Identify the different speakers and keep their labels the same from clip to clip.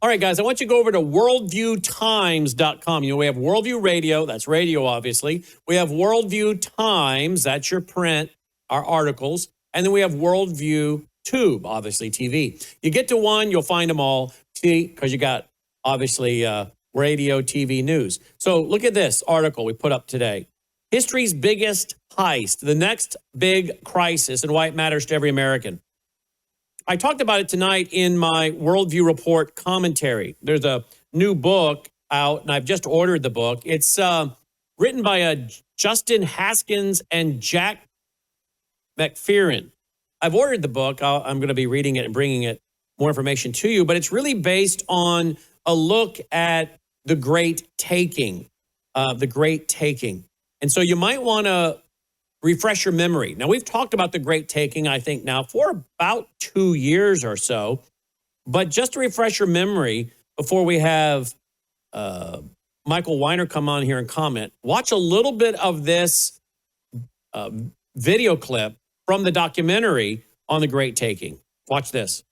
Speaker 1: All right, guys, I want you to go over to worldviewtimes.com. You know, we have Worldview Radio. That's radio, obviously. We have Worldview Times. That's your print, our articles. And then we have Worldview Tube, obviously, TV. You get to one, you'll find them all, see, because you got, obviously, radio, TV, news. So look at this article we put up today. History's biggest heist, the next big crisis, and why it matters to every American. I talked about it tonight in my Worldview Report commentary. There's a new book out, and I've just ordered the book. It's written by Justin Haskins and Jack McFerrin. I've ordered the book. I'm going to be reading it and bringing it more information to you, but it's really based on a look at the Great Taking, And so you might want to refresh your memory. Now, we've talked about the Great Taking, I think, now for about 2 years or so. But just to refresh your memory, before we have Michael Weiner come on here and comment, watch a little bit of this video clip from the documentary on the Great Taking. Watch this.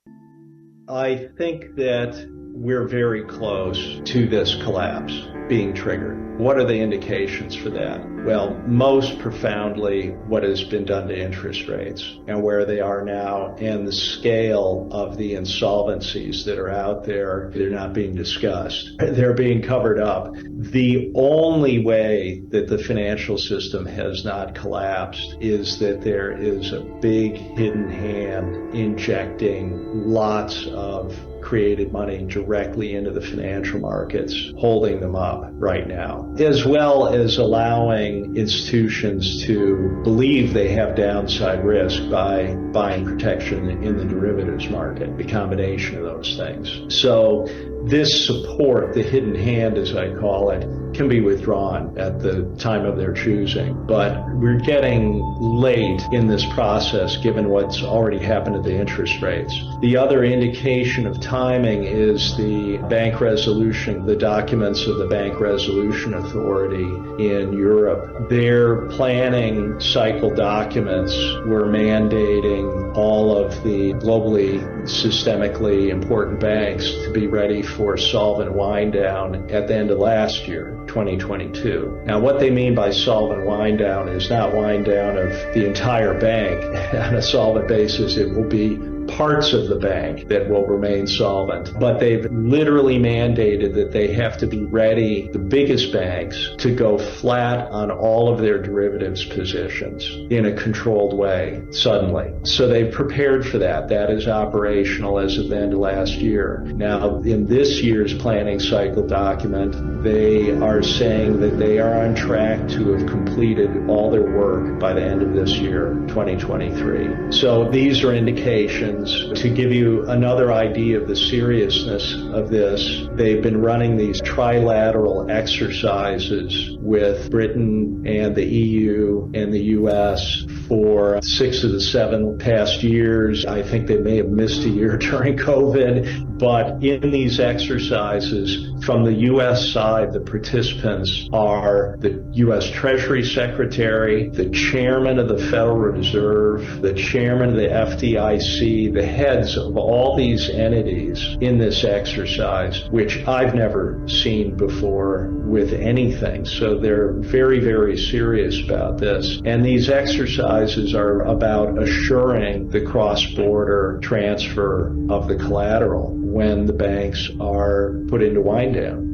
Speaker 2: I think that we're very close to this collapse being triggered. What are the indications for that? Well, most profoundly, what has been done to interest rates and where they are now, and the scale of the insolvencies that are out there. They're not being discussed. They're being covered up. The only way that the financial system has not collapsed is that there is a big hidden hand injecting lots of created money directly into the financial markets, holding them up right now, as well as allowing institutions to believe they have downside risk by buying protection in the derivatives market, the combination of those things. So this support, the hidden hand as I call it, can be withdrawn at the time of their choosing. But we're getting late in this process given what's already happened to the interest rates. The other indication of timing is the bank resolution, the documents of the Bank Resolution Authority in Europe. Their planning cycle documents were mandating all of the globally systemically important banks to be ready for solvent wind down at the end of last year, 2022. Now, what they mean by solvent wind down is not wind down of the entire bank on a solvent basis. It will be parts of the bank that will remain solvent. But they've literally mandated that they have to be ready, the biggest banks, to go flat on all of their derivatives positions in a controlled way suddenly. So they've prepared for that. That is operational as of the end of last year. Now, in this year's planning cycle document, they are saying that they are on track to have completed all their work by the end of this year, 2023. So these are indications. To give you another idea of the seriousness of this, they've been running these trilateral exercises with Britain and the EU and the US for 6 of the 7 past years. I think they may have missed a year during COVID, but in these exercises, from the U.S. side, the participants are the U.S. Treasury Secretary, the Chairman of the Federal Reserve, the Chairman of the FDIC, the heads of all these entities in this exercise, which I've never seen before with anything. So they're very, very serious about this. And these exercises are about assuring the cross-border transfer of the collateral when the banks are put into wind down.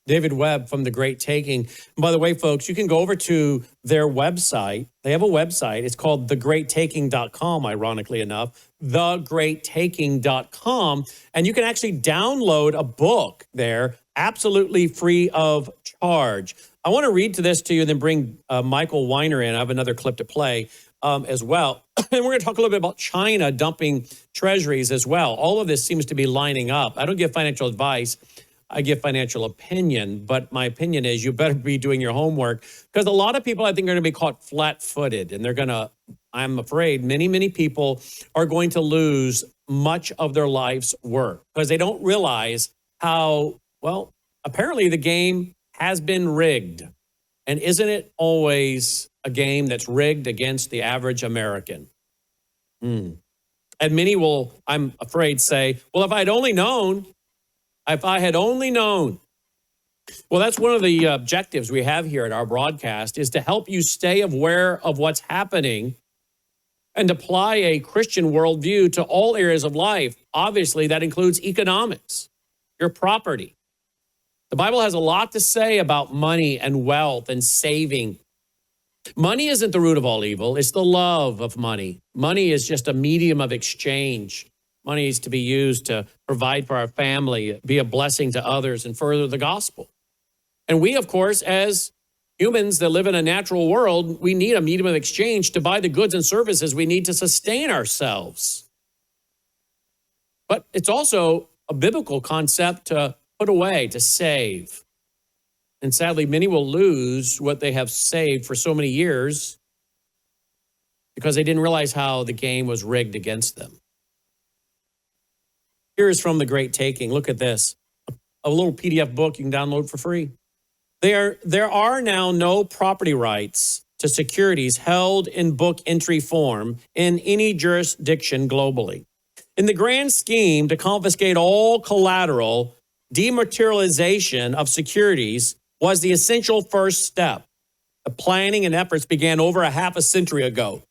Speaker 1: David Webb from The Great Taking. And by the way, folks, you can go over to their website. They have a website. It's called thegreattaking.com, ironically enough, thegreattaking.com. And you can actually download a book there absolutely free of charge. I want to read to this to you and then bring Michael Weiner in. I have another clip to play as well. And we're going to talk a little bit about China dumping treasuries as well. All of this seems to be lining up. I don't give financial advice. I give financial opinion, but my opinion is you better be doing your homework because a lot of people, I think, are going to be caught flat-footed and they're going to, I'm afraid, many people are going to lose much of their life's work because they don't realize how, well, apparently the game has been rigged. And isn't it always a game that's rigged against the average American? And many will, I'm afraid, say, well, if I had only known, if I had only known. Well, that's one of the objectives we have here at our broadcast, is to help you stay aware of what's happening and apply a Christian worldview to all areas of life. Obviously, that includes economics, your property. The Bible has a lot to say about money and wealth and saving. Money isn't the root of all evil. It's the love of money. Money is just a medium of exchange. Money is to be used to provide for our family, be a blessing to others, and further the gospel. And we, of course, as humans that live in a natural world, we need a medium of exchange to buy the goods and services we need to sustain ourselves. But it's also a biblical concept to put away, to save. And sadly, many will lose what they have saved for so many years because they didn't realize how the game was rigged against them. Here is from The Great Taking. Look at this. A little PDF book you can download for free. There are now no property rights to securities held in book entry form in any jurisdiction globally. In the grand scheme to confiscate all collateral, dematerialization of securities was the essential first step. The planning and efforts began over a half a century ago.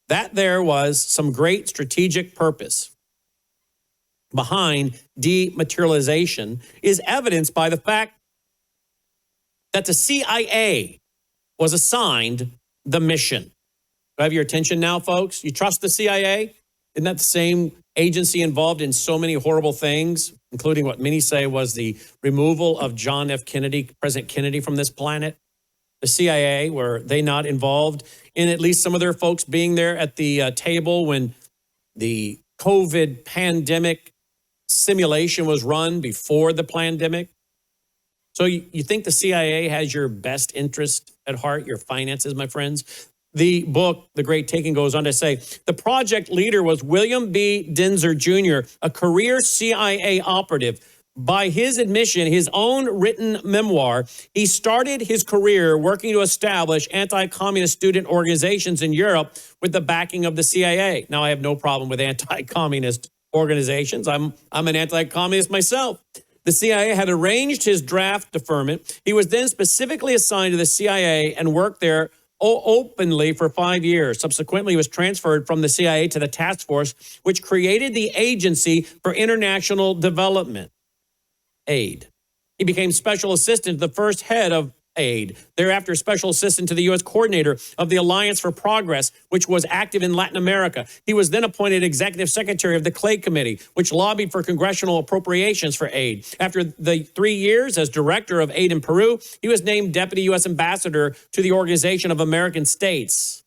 Speaker 1: That there was some great strategic purpose behind dematerialization is evidenced by the fact that the CIA was assigned the mission. Do I have your attention now, folks? You trust the CIA? Isn't that the same agency involved in so many horrible things, including what many say was the removal of John F. Kennedy, President Kennedy, from this planet? The CIA, were they not involved in at least some of their folks being there at the table when the COVID pandemic simulation was run before the pandemic? So you think the CIA has your best interest at heart, your finances, my friends? The book, The Great Taking, goes on to say, the project leader was William B. Dinser Jr., a career CIA operative. By his admission, his own written memoir, he started his career working to establish anti-communist student organizations in Europe with the backing of the CIA. Now, I have no problem with anti-communist organizations. I'm an anti-communist myself. The CIA had arranged his draft deferment. He was then specifically assigned to the CIA and worked there openly for 5 years. Subsequently, he was transferred from the CIA to the task force, which created the Agency for International Development, AID. He became special assistant to the first head of AID. Thereafter, special assistant to the U.S. coordinator of the Alliance for Progress, which was active in Latin America. He was then appointed executive secretary of the Clay Committee, which lobbied for congressional appropriations for aid. After the 3 years as director of aid in Peru, he was named deputy U.S. ambassador to the Organization of American States.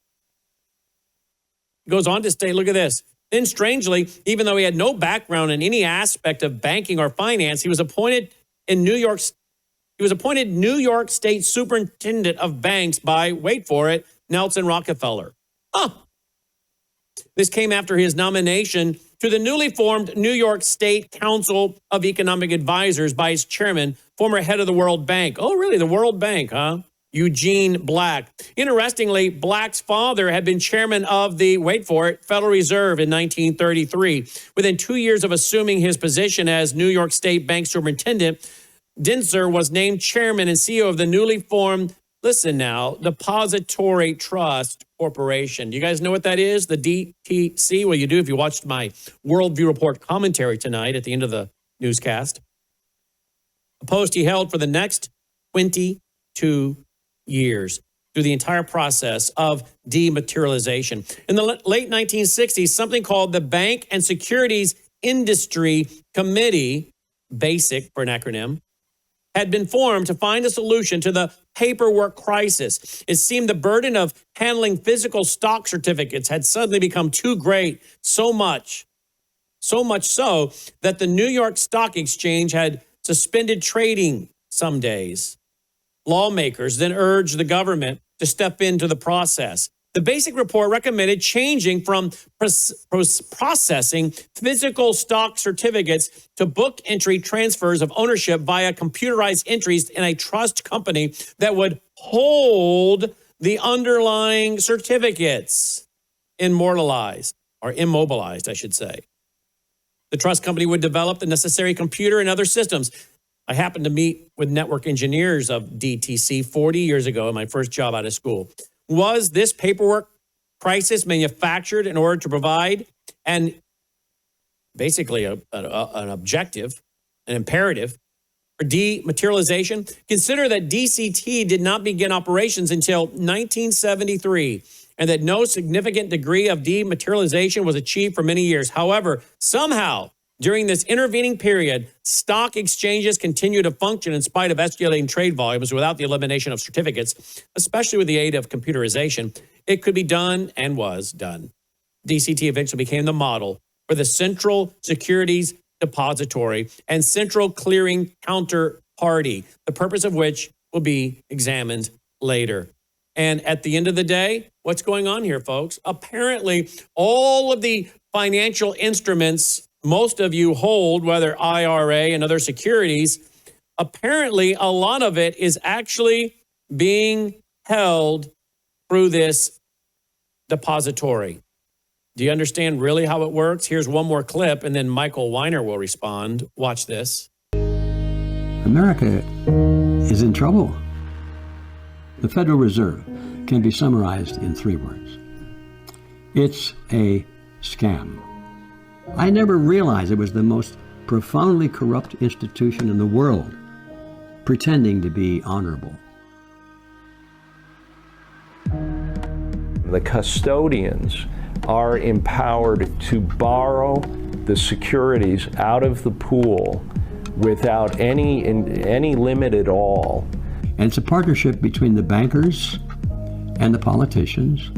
Speaker 1: He goes on to state, look at this. Then strangely, even though he had no background in any aspect of banking or finance, he was appointed New York State Superintendent of Banks by, wait for it, Nelson Rockefeller. This came after his nomination to the newly formed New York State Council of Economic Advisors by its chairman, former head of the World Bank. Oh, really? The World Bank, huh? Eugene Black. Interestingly, Black's father had been chairman of the, wait for it, Federal Reserve in 1933. Within 2 years of assuming his position as New York State Bank Superintendent, Dinser was named chairman and CEO of the newly formed, listen now, Depository Trust Corporation. Do you guys know what that is? The DTC? Well, you do if you watched my Worldview Report commentary tonight at the end of the newscast. A post he held for the next 22 years through the entire process of dematerialization. In the late 1960s, something called the Bank and Securities Industry Committee, BASIC for an acronym, had been formed to find a solution to the paperwork crisis. It seemed the burden of handling physical stock certificates had suddenly become too great, so much so that the New York Stock Exchange had suspended trading some days. Lawmakers then urged the government to step into the process. The BASIC report recommended changing from processing physical stock certificates to book entry transfers of ownership via computerized entries in a trust company that would hold the underlying certificates, immortalized. or immobilized, I should say. The trust company would develop the necessary computer and other systems. I happened to meet with network engineers of DTC 40 years ago in my first job out of school. Was this paperwork crisis manufactured in order to provide an basically an objective, an imperative for dematerialization? Consider that DCT did not begin operations until 1973 and that no significant degree of dematerialization was achieved for many years. However, somehow, during this intervening period, stock exchanges continue to function in spite of escalating trade volumes without the elimination of certificates, especially with the aid of computerization. It could be done and was done. DCT eventually became the model for the Central Securities Depository and Central Clearing Counterparty, the purpose of which will be examined later. And at the end of the day, what's going on here, folks? Apparently, all of the financial instruments most of you hold, whether IRA and other securities, apparently a lot of it is actually being held through this depository. Do you understand really how it works? Here's one more clip, and then Michael Weiner will respond. Watch this.
Speaker 3: America is in trouble. The Federal Reserve can be summarized in 3 words. It's a scam. I never realized it was the most profoundly corrupt institution in the world, pretending to be honorable.
Speaker 4: The custodians are empowered to borrow the securities out of the pool without any limit at all.
Speaker 3: And it's a partnership between the bankers and the politicians,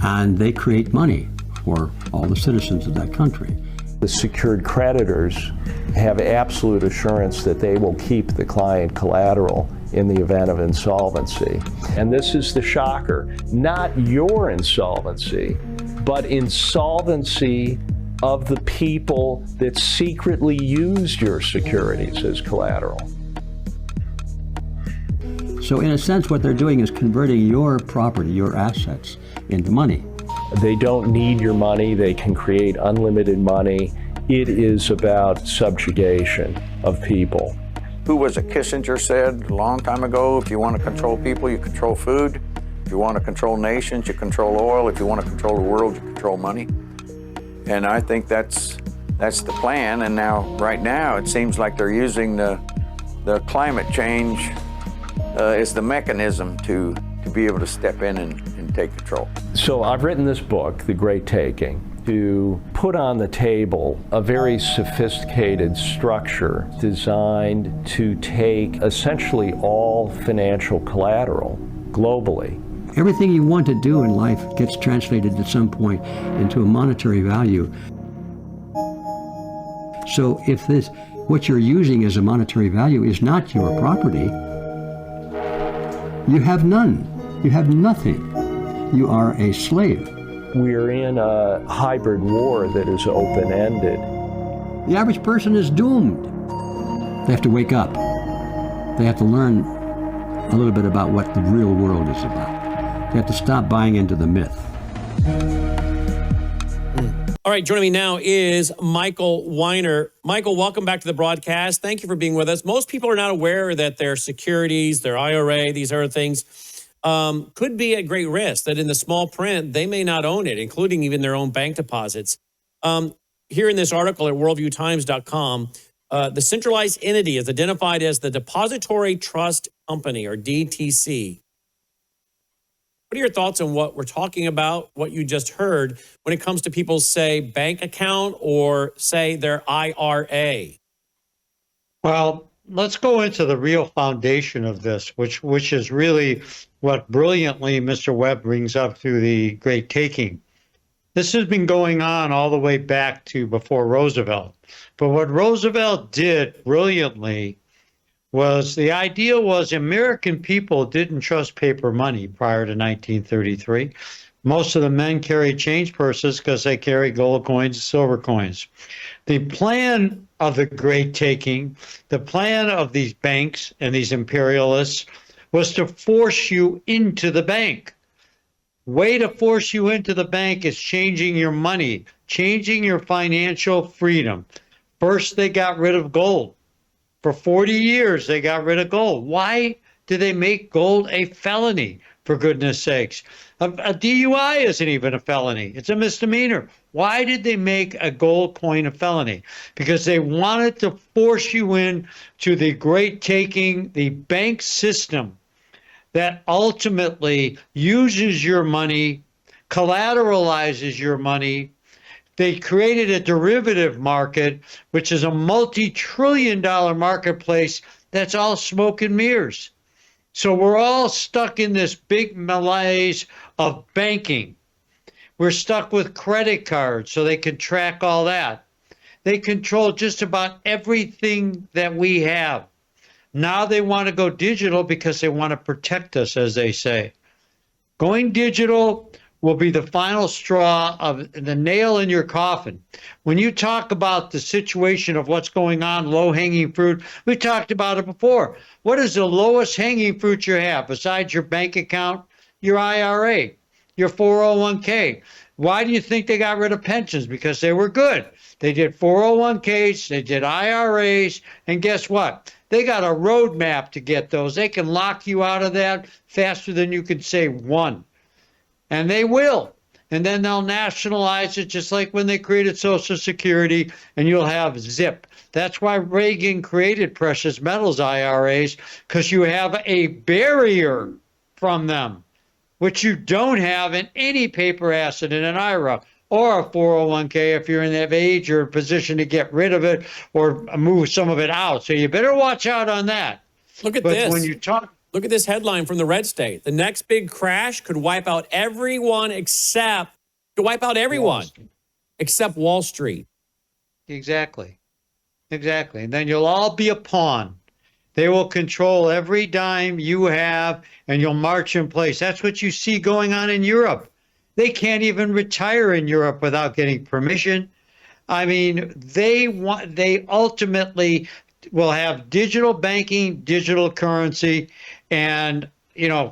Speaker 3: and they create money for all the citizens of that country.
Speaker 4: The secured creditors have absolute assurance that they will keep the client collateral in the event of insolvency. And this is the shocker, not your insolvency, but insolvency of the people that secretly used your securities as collateral.
Speaker 3: So in a sense, what they're doing is converting your property, your assets, into money.
Speaker 4: They don't need your money. They can create unlimited money. It is about subjugation of people.
Speaker 5: Who was it? Kissinger said a long time ago, if you want to control people, you control food. If you want to control nations, you control oil. If you want to control the world, you control money. And I think that's the plan. And now, right now, it seems like they're using the climate change as the mechanism to be able to step in and take control.
Speaker 4: So I've written this book, The Great Taking, to put on the table a very sophisticated structure designed to take essentially all financial collateral globally.
Speaker 3: Everything you want to do in life gets translated at some point into a monetary value. So if what you're using as a monetary value is not your property, you have none. You have nothing. You are a slave.
Speaker 4: We're in a hybrid war that is open-ended.
Speaker 3: The average person is doomed. They have to wake up. They have to learn a little bit about what the real world is about. They have to stop buying into the myth.
Speaker 1: All right, joining me now is Michael Weiner. Michael, welcome back to the broadcast. Thank you for being with us. Most people are not aware that their securities, their IRA, these other things could be at great risk, that in the small print, they may not own it, including even their own bank deposits. Here in this article at worldviewtimes.com, the centralized entity is identified as the Depository Trust Company, or DTC. What are your thoughts on what we're talking about, what you just heard, when it comes to people's, say, bank account or, say, their IRA?
Speaker 6: Well, let's go into the real foundation of this, which is really what brilliantly Mr. Webb brings up through the Great Taking. This has been going on all the way back to before Roosevelt. But what Roosevelt did brilliantly was the idea was American people didn't trust paper money prior to 1933. Most of the men carried change purses because they carried gold coins and silver coins. The plan of the Great Taking, the plan of these banks and these imperialists was to force you into the bank. way to force you into the bank is changing your money, changing your financial freedom. First, they got rid of gold. For 40 years, they got rid of gold. Why did they make gold a felony, for goodness sakes? A DUI isn't even a felony. It's a misdemeanor. Why did they make a gold coin a felony? Because they wanted to force you in to the great taking, the bank system that ultimately uses your money, collateralizes your money. They created a derivative market, which is a multi-trillion-dollar marketplace that's all smoke and mirrors. So we're all stuck in this big malaise of banking. We're stuck with credit cards so they can track all that. They control just about everything that we have. Now they want to go digital because they want to protect us, as they say. Going digital will be the final straw of the nail in your coffin. When you talk about the situation of what's going on, low-hanging fruit, we talked about it before. What is the lowest hanging fruit you have besides your bank account? Your IRA, your 401k. Why do you think they got rid of pensions? Because they were good. They did 401ks, they did IRAs, and guess what? They got a roadmap to get those. They can lock you out of that faster than you can say one. And they will. And then they'll nationalize it just like when they created Social Security, and you'll have zip. That's why Reagan created precious metals IRAs, because you have a barrier from them, which you don't have in any paper asset in an IRA or a 401k if you're in that age or position to get rid of it or move some of it out. So you better watch out on that.
Speaker 1: Look at
Speaker 6: But
Speaker 1: this.
Speaker 6: when you talk,
Speaker 1: Look at this headline from the Red State. The next big crash could wipe out everyone except Wall Street.
Speaker 6: Exactly. And then you'll all be a pawn. They will control every dime you have, and you'll march in place. That's what you see going on in Europe. They can't even retire in Europe without getting permission. I mean, they ultimately will have digital banking, digital currency, and,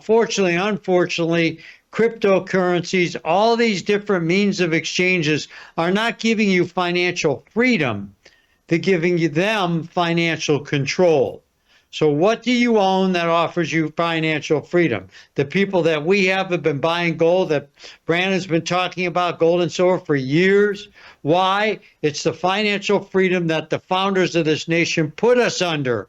Speaker 6: fortunately, unfortunately, cryptocurrencies, all these different means of exchanges are not giving you financial freedom. They're giving them financial control. So what do you own that offers you financial freedom? The people that we have been buying gold, that Brandon's been talking about, gold and silver for years. Why? It's the financial freedom that the founders of this nation put us under.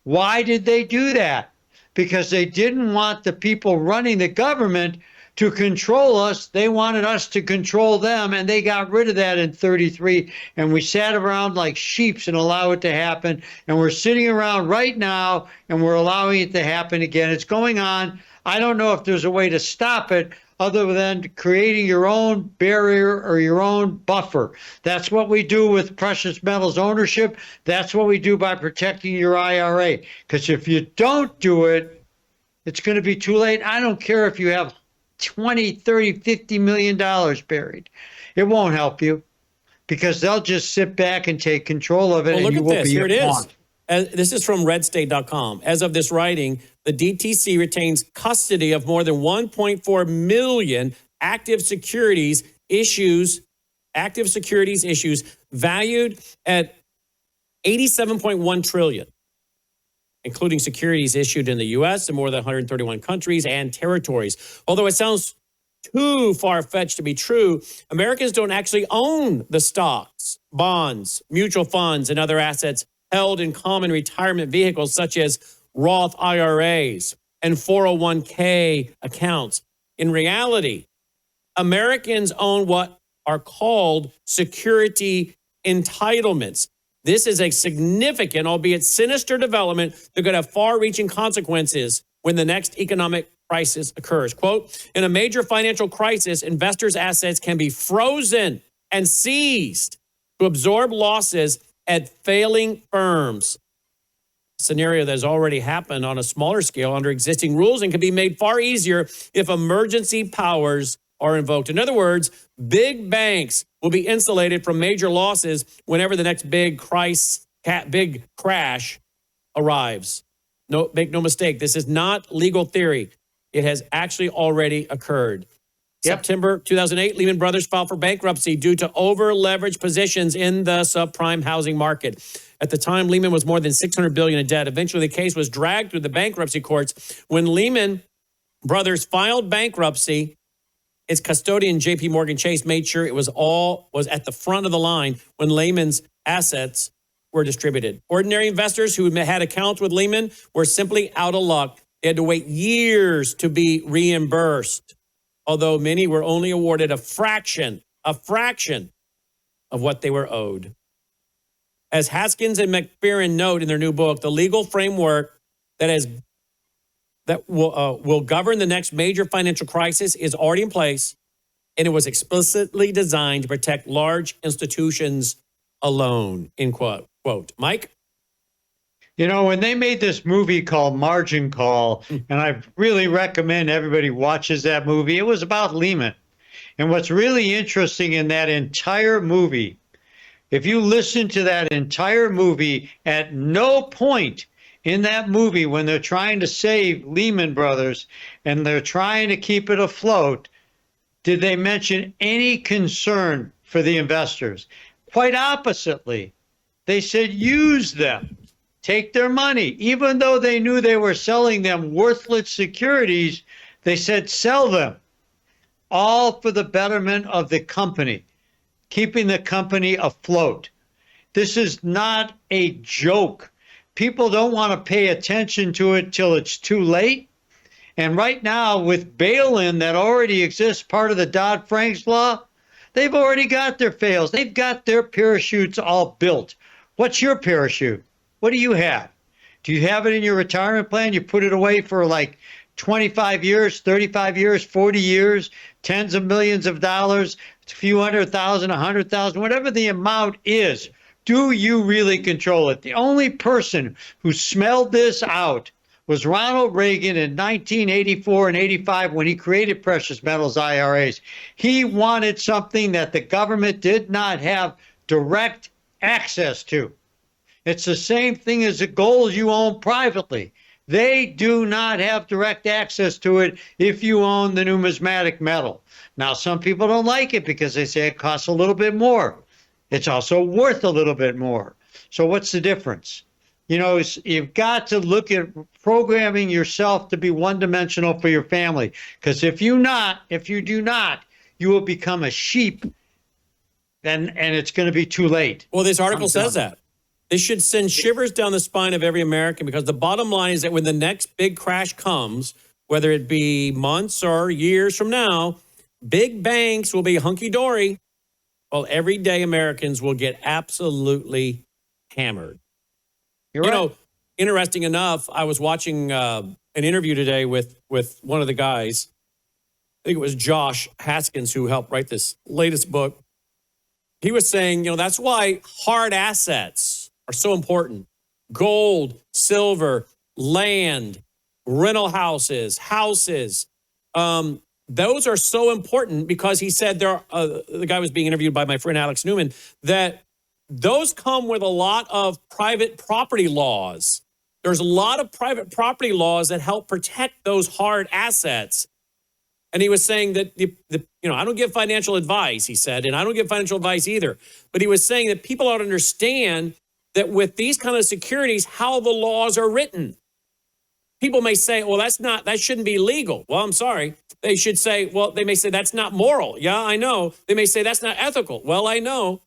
Speaker 6: Why did they do that? Because they didn't want the people running the government to control us. They wanted us to control them, and they got rid of that in 33, and we sat around like sheeps and allowed it to happen, and we're sitting around right now, and we're allowing it to happen again. It's going on. I don't know if there's a way to stop it other than creating your own barrier or your own buffer. That's what we do with precious metals ownership. That's what we do by protecting your IRA. Because if you don't do it, it's going to be too late. I don't care if you have 20, 30, $50 million buried. It won't help you because they'll just sit back and take control of it.
Speaker 1: Well,
Speaker 6: and you
Speaker 1: look
Speaker 6: will
Speaker 1: at this.
Speaker 6: be
Speaker 1: Here it is.
Speaker 6: pawn.
Speaker 1: This is from redstate.com. As of this writing, the DTC retains custody of more than 1.4 million active securities issues valued at $87.1 trillion, including securities issued in the U.S. in more than 131 countries and territories. Although it sounds too far-fetched to be true, Americans don't actually own the stocks, bonds, mutual funds, and other assets held in common retirement vehicles such as Roth IRAs and 401k accounts. In reality, Americans own what are called security entitlements. This is a significant, albeit sinister development that could have far-reaching consequences when the next economic crisis occurs. Quote, in a major financial crisis, investors' assets can be frozen and seized to absorb losses at failing firms. A scenario that has already happened on a smaller scale under existing rules and can be made far easier if emergency powers are invoked. In other words, big banks will be insulated from major losses whenever the next big crash arrives. Make no mistake, this is not legal theory. It has actually already occurred. September 2008, Lehman Brothers filed for bankruptcy due to over-leveraged positions in the subprime housing market. At the time, Lehman was more than $600 billion in debt. Eventually, the case was dragged through the bankruptcy courts. When Lehman Brothers filed bankruptcy, its custodian, J.P. Morgan Chase, made sure it was at the front of the line when Lehman's assets were distributed. Ordinary investors who had accounts with Lehman were simply out of luck. They had to wait years to be reimbursed, although many were only awarded a fraction of what they were owed. As Haskins and McFerrin note in their new book, the legal framework that will govern the next major financial crisis is already in place, and it was explicitly designed to protect large institutions alone, end quote. Mike?
Speaker 6: You know, when they made this movie called Margin Call, and I really recommend everybody watches that movie, it was about Lehman. And what's really interesting in that entire movie, if you listen to that entire movie, at no point in that movie when they're trying to save Lehman Brothers and they're trying to keep it afloat, did they mention any concern for the investors. Quite oppositely, they said use them. Take their money. Even though they knew they were selling them worthless securities, they said sell them. All for the betterment of the company, keeping the company afloat. This is not a joke. People don't want to pay attention to it till it's too late. And right now, with bail-in that already exists, part of the Dodd-Frank law, they've already got their fails. They've got their parachutes all built. What's your parachute? What do you have? Do you have it in your retirement plan? You put it away for like 25 years, 35 years, 40 years, tens of millions of dollars, a few $100,000, $100,000, whatever the amount is. Do you really control it? The only person who smelled this out was Ronald Reagan in 1984 and 85 when he created precious metals IRAs. He wanted something that the government did not have direct access to. It's the same thing as the gold you own privately. They do not have direct access to it if you own the numismatic metal. Now, some people don't like it because they say it costs a little bit more. It's also worth a little bit more. So what's the difference? You know, you've got to look at programming yourself to be one-dimensional for your family. Because if you do not, you will become a sheep, and it's going to be too late.
Speaker 1: Well, this article says that. This should send shivers down the spine of every American, because the bottom line is that when the next big crash comes, whether it be months or years from now, big banks will be hunky-dory, while everyday Americans will get absolutely hammered.
Speaker 6: You're right.
Speaker 1: You know, interesting enough, I was watching an interview today with one of the guys. I think it was Josh Haskins who helped write this latest book. He was saying, you know, that's why hard assets are so important. Gold, silver, land, rental houses. Those are so important because he said the guy was being interviewed by my friend Alex Newman, that those come with a lot of private property laws. There's a lot of private property laws that help protect those hard assets. And he was saying that, I don't give financial advice, he said, and I don't give financial advice either. But he was saying that people ought to understand that with these kind of securities, how the laws are written. People may say, well, that shouldn't be legal. Well, I'm sorry. They should say, they may say that's not moral. Yeah, I know. They may say that's not ethical. Well, I know.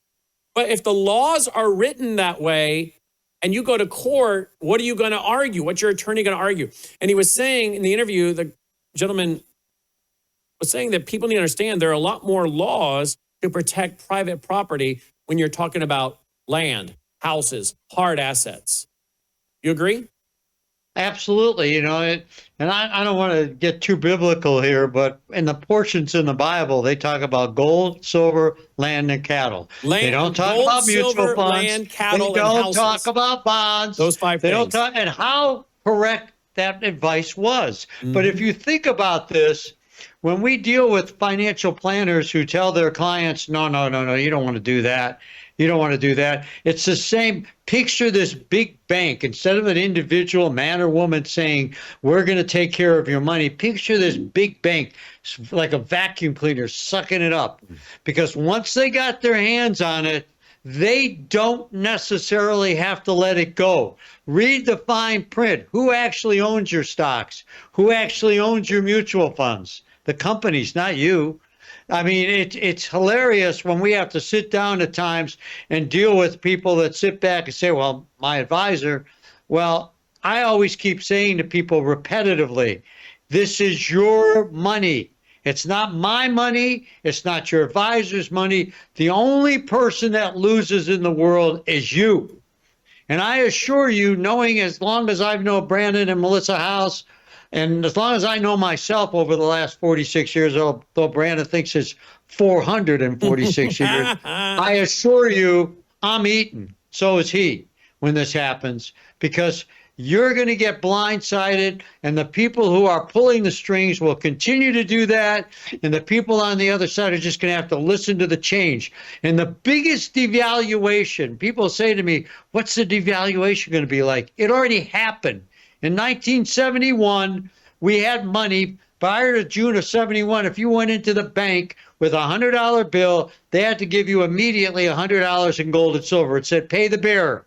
Speaker 1: But if the laws are written that way and you go to court, what are you going to argue? What's your attorney going to argue? And he was saying in the interview, the gentleman was saying that people need to understand there are a lot more laws to protect private property when you're talking about land, houses, hard assets. You agree?
Speaker 6: Absolutely. You know, and I don't want to get too biblical here, but in the portions in the Bible, they talk about gold, silver, land, and cattle. They don't talk
Speaker 1: gold,
Speaker 6: about mutual
Speaker 1: silver,
Speaker 6: funds.
Speaker 1: Land, cattle,
Speaker 6: they
Speaker 1: and
Speaker 6: don't
Speaker 1: houses.
Speaker 6: talk about bonds.
Speaker 1: Those five
Speaker 6: they
Speaker 1: things.
Speaker 6: Don't talk, and how correct that advice was. But if you think about this, when we deal with financial planners who tell their clients, no, you don't want to do that. You don't want to do that. It's the same. Picture this big bank. Instead of an individual man or woman saying, we're going to take care of your money, picture this big bank like a vacuum cleaner sucking it up. Because once they got their hands on it, they don't necessarily have to let it go. Read the fine print. Who actually owns your stocks? Who actually owns your mutual funds? The companies, not you. I mean, it's hilarious when we have to sit down at times and deal with people that sit back and say, well, my advisor. Well, I always keep saying to people repetitively, this is your money. It's not my money. It's not your advisor's money. The only person that loses in the world is you. And I assure you, knowing as long as I've known Brandon and Melissa House, and as long as I know myself over the last 46 years, though Brandon thinks it's 446 years, I assure you I'm eating. So is he when this happens, because you're going to get blindsided, and the people who are pulling the strings will continue to do that, and the people on the other side are just going to have to listen to the change. And the biggest devaluation, people say to me, what's the devaluation going to be like? It already happened. In 1971, we had money. Prior to June of 71, if you went into the bank with a $100 bill, they had to give you immediately $100 in gold and silver. It said, pay the bearer.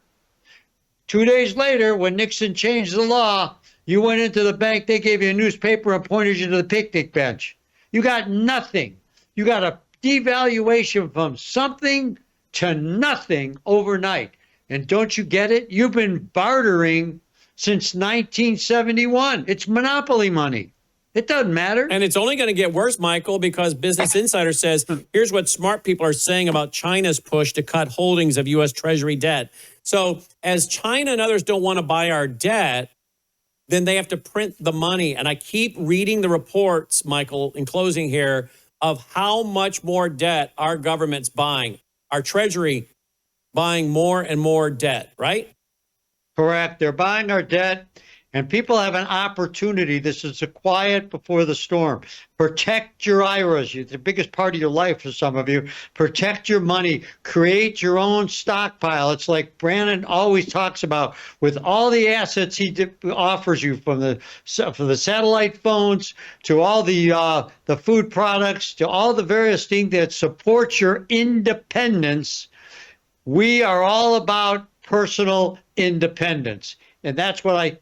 Speaker 6: 2 days later, when Nixon changed the law, you went into the bank, they gave you a newspaper and pointed you to the picnic bench. You got nothing. You got a devaluation from something to nothing overnight. And don't you get it? You've been bartering since 1971. It's monopoly money. It doesn't matter.
Speaker 1: And it's only going to get worse, Michael, because Business Insider says, here's what smart people are saying about China's push to cut holdings of U.S. Treasury debt. So as China and others don't want to buy our debt, then they have to print the money. And I keep reading the reports, Michael, in closing here, of how much more debt our government's buying. Our Treasury buying more and more debt, right?
Speaker 6: Correct. They're buying our debt, and people have an opportunity. This is a quiet before the storm. Protect your IRAs. It's the biggest part of your life for some of you. Protect your money. Create your own stockpile. It's like Brandon always talks about, with all the assets he offers you, from the satellite phones to all the food products to all the various things that support your independence. We are all about personal independence, and that's what I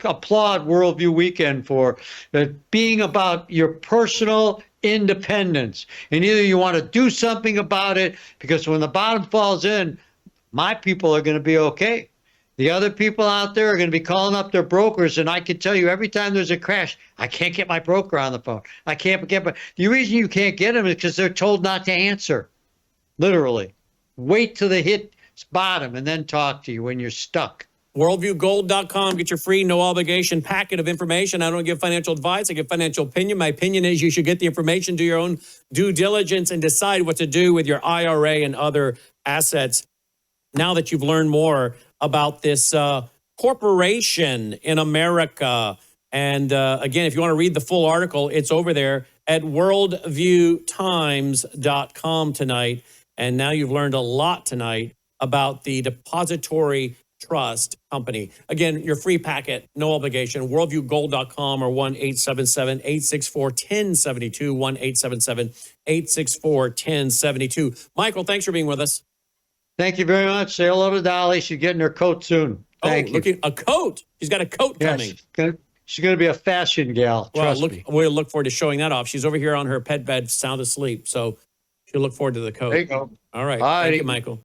Speaker 6: applaud Worldview Weekend for, being about your personal independence. And either you want to do something about it, because when the bottom falls in, my people are going to be okay. The other people out there are going to be calling up their brokers, and I can tell you, every time there's a crash, I can't get my broker on the phone. I can't get the reason you can't get them is because they're told not to answer. Literally. Wait till they hit bottom and then talk to you when you're stuck.
Speaker 1: WorldviewGold.com. Get your free, no obligation packet of information. I don't give financial advice. I give financial opinion. My opinion is you should get the information, do your own due diligence, and decide what to do with your IRA and other assets. Now that you've learned more about this corporation in America. And again, if you want to read the full article, it's over there at worldviewtimes.com tonight. And now you've learned a lot tonight about the Depository Trust Company. Again, your free packet, no obligation, worldviewgold.com or 1-877-864-1072, 1-877-864-1072. Michael, thanks for being with us.
Speaker 6: Thank you very much. Say hello to Dolly. She's getting her coat soon. Thank you.
Speaker 1: A coat. She's got a coat coming.
Speaker 6: She's going to be a fashion gal. Trust me.
Speaker 1: We'll look forward to showing that off. She's over here on her pet bed, sound asleep. So she'll look forward to the coat.
Speaker 6: There you go.
Speaker 1: All right.
Speaker 6: Bye.
Speaker 1: Thank you, Michael.